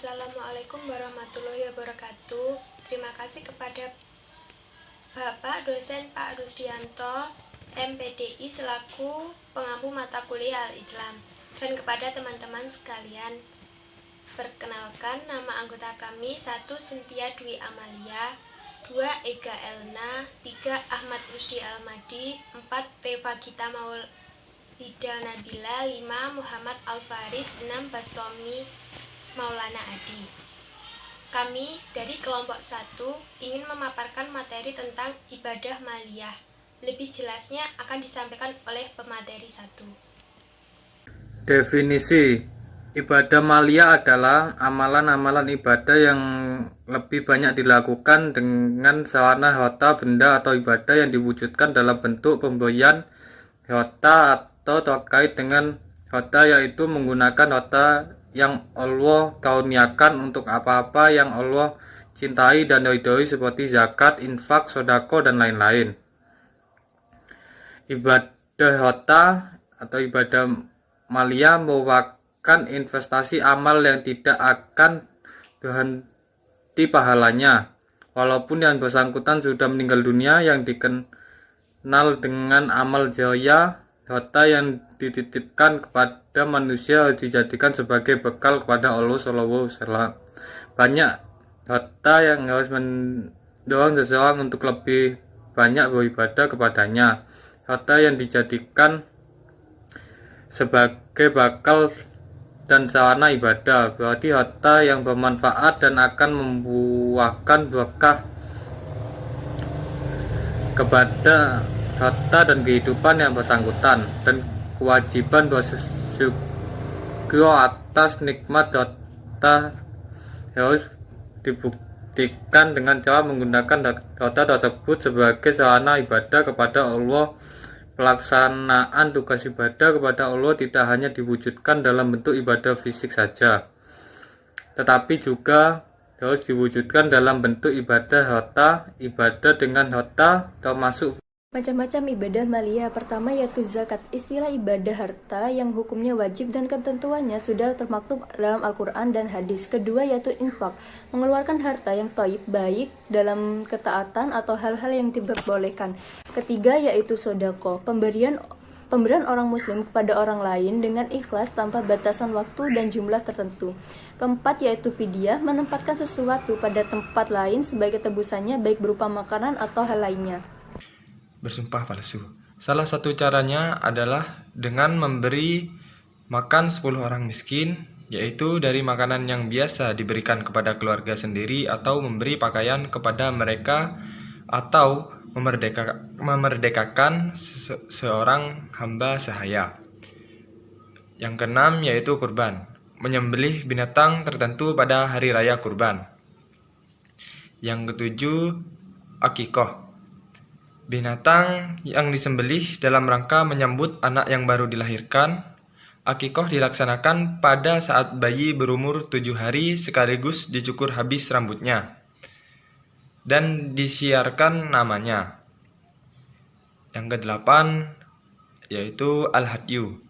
Assalamualaikum warahmatullahi wabarakatuh. Terima kasih kepada Bapak dosen Pak Rusdianto, MPDI selaku pengampu mata kuliah Al-Islam, dan kepada teman-teman sekalian. Perkenalkan, nama anggota kami 1. Cynthia Dwi Amalia, 2. Ega Elna, 3. Ahmad Rusdi Almadi, 4. Reva Gita Maulida Nabila, 5. Muhammad Alfaris, 6. Bastomi Maulana Adi. Kami dari kelompok 1 ingin memaparkan materi tentang ibadah maliyah. Lebih jelasnya akan disampaikan oleh pemateri 1. Definisi ibadah maliyah adalah amalan-amalan ibadah yang lebih banyak dilakukan dengan sarana harta, benda atau ibadah yang diwujudkan dalam bentuk pemberian harta atau terkait dengan harta, yaitu menggunakan harta yang Allah kauniakan untuk apa-apa yang Allah cintai dan ridhoi seperti zakat, infak, sedekah, dan lain-lain. Ibadah harta atau ibadah maliyah merupakan investasi amal yang tidak akan berhenti pahalanya walaupun yang bersangkutan sudah meninggal dunia, yang dikenal dengan amal jariah. Harta yang dititipkan kepada manusia harus dijadikan sebagai bekal kepada Allah SWT. Banyak harta yang harus mendorong seseorang untuk lebih banyak beribadah kepadanya. Harta yang dijadikan sebagai bakal dan sarana ibadah berarti harta yang bermanfaat dan akan membuahkan berkah kepada harta dan kehidupan yang bersangkutan, dan kewajiban bersyukur atas nikmat harta harus dibuktikan dengan cara menggunakan harta tersebut sebagai sarana ibadah kepada Allah. Pelaksanaan tugas ibadah kepada Allah tidak hanya diwujudkan dalam bentuk ibadah fisik saja, tetapi juga harus diwujudkan dalam bentuk ibadah harta. Ibadah dengan harta termasuk macam-macam ibadah maliyah. Pertama yaitu zakat. Istilah ibadah harta yang hukumnya wajib dan ketentuannya sudah termaktub dalam Al-Quran dan hadis. Kedua yaitu infak, mengeluarkan harta yang thayyib, baik dalam ketaatan atau hal-hal yang diperbolehkan. Ketiga yaitu sedekah, pemberian orang muslim kepada orang lain dengan ikhlas tanpa batasan waktu dan jumlah tertentu. Keempat yaitu fidyah, menempatkan sesuatu pada tempat lain sebagai tebusannya baik berupa makanan atau hal lainnya. Bersumpah palsu. Salah satu caranya adalah dengan memberi makan 10 orang miskin, yaitu dari makanan yang biasa diberikan kepada keluarga sendiri, atau memberi pakaian kepada mereka, atau memerdekakan seorang hamba sahaya. Yang keenam yaitu kurban, menyembelih binatang tertentu pada hari raya kurban. Yang ketujuh akikah, binatang yang disembelih dalam rangka menyambut anak yang baru dilahirkan. Akikah dilaksanakan pada saat bayi berumur 7 hari sekaligus dicukur habis rambutnya dan disiarkan namanya. Yang kedelapan yaitu al-hadyu,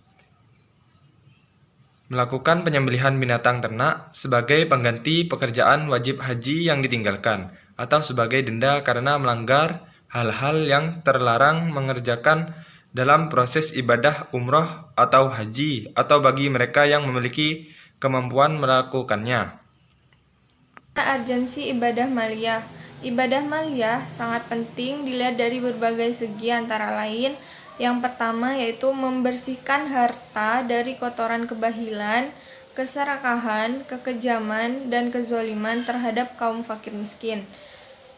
melakukan penyembelihan binatang ternak sebagai pengganti pekerjaan wajib haji yang ditinggalkan, atau sebagai denda karena melanggar hal-hal yang terlarang mengerjakan dalam proses ibadah umroh atau haji, atau bagi mereka yang memiliki kemampuan melakukannya. Urgensi ibadah maliyah. Ibadah maliyah sangat penting dilihat dari berbagai segi, antara lain yang pertama yaitu membersihkan harta dari kotoran kebahilan, keserakahan, kekejaman, dan kezoliman terhadap kaum fakir miskin.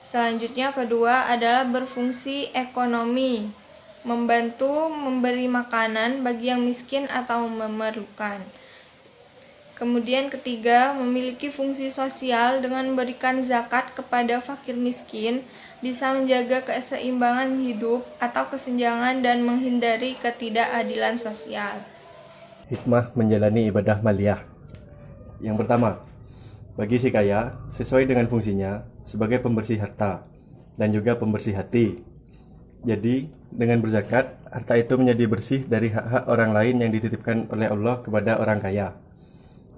Selanjutnya kedua adalah berfungsi ekonomi, membantu memberi makanan bagi yang miskin atau memerlukan. Kemudian ketiga, memiliki fungsi sosial dengan memberikan zakat kepada fakir miskin, bisa menjaga keseimbangan hidup atau kesenjangan dan menghindari ketidakadilan sosial. Hikmah menjalani ibadah maliyah. Yang pertama, bagi si kaya sesuai dengan fungsinya sebagai pembersih harta dan juga pembersih hati. Jadi, dengan berzakat, harta itu menjadi bersih dari hak-hak orang lain yang dititipkan oleh Allah kepada orang kaya.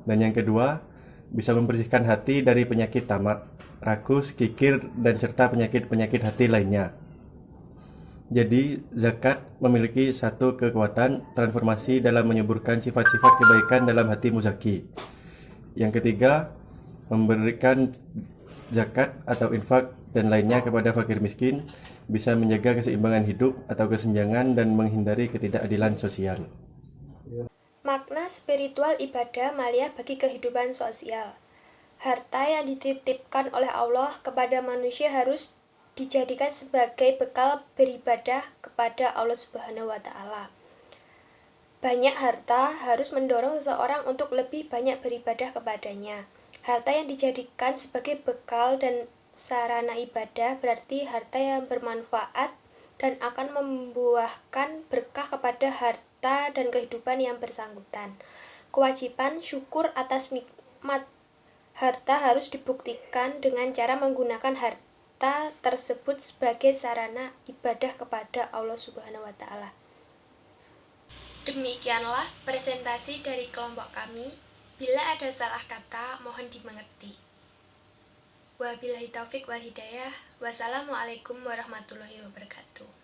Dan yang kedua, bisa membersihkan hati dari penyakit tamak, rakus, kikir, dan serta penyakit-penyakit hati lainnya. Jadi, zakat memiliki satu kekuatan transformasi dalam menyuburkan sifat-sifat kebaikan dalam hati muzaki. Yang ketiga, memberikan zakat atau infak dan lainnya kepada fakir miskin bisa menjaga keseimbangan hidup atau kesenjangan dan menghindari ketidakadilan sosial. Makna spiritual ibadah maliyah bagi kehidupan sosial. Harta yang dititipkan oleh Allah kepada manusia harus dijadikan sebagai bekal beribadah kepada Allah Subhanahu wa Ta'ala. Banyak harta harus mendorong seseorang untuk lebih banyak beribadah kepadanya. Harta yang dijadikan sebagai bekal dan sarana ibadah berarti harta yang bermanfaat dan akan membuahkan berkah kepada harta dan kehidupan yang bersangkutan. Kewajiban syukur atas nikmat harta harus dibuktikan dengan cara menggunakan harta tersebut sebagai sarana ibadah kepada Allah Subhanahu wa Ta'ala. Demikianlah presentasi dari kelompok kami. Bila ada salah kata, mohon dimengerti. Wabillahi taufik wal hidayah. Wassalamualaikum warahmatullahi wabarakatuh.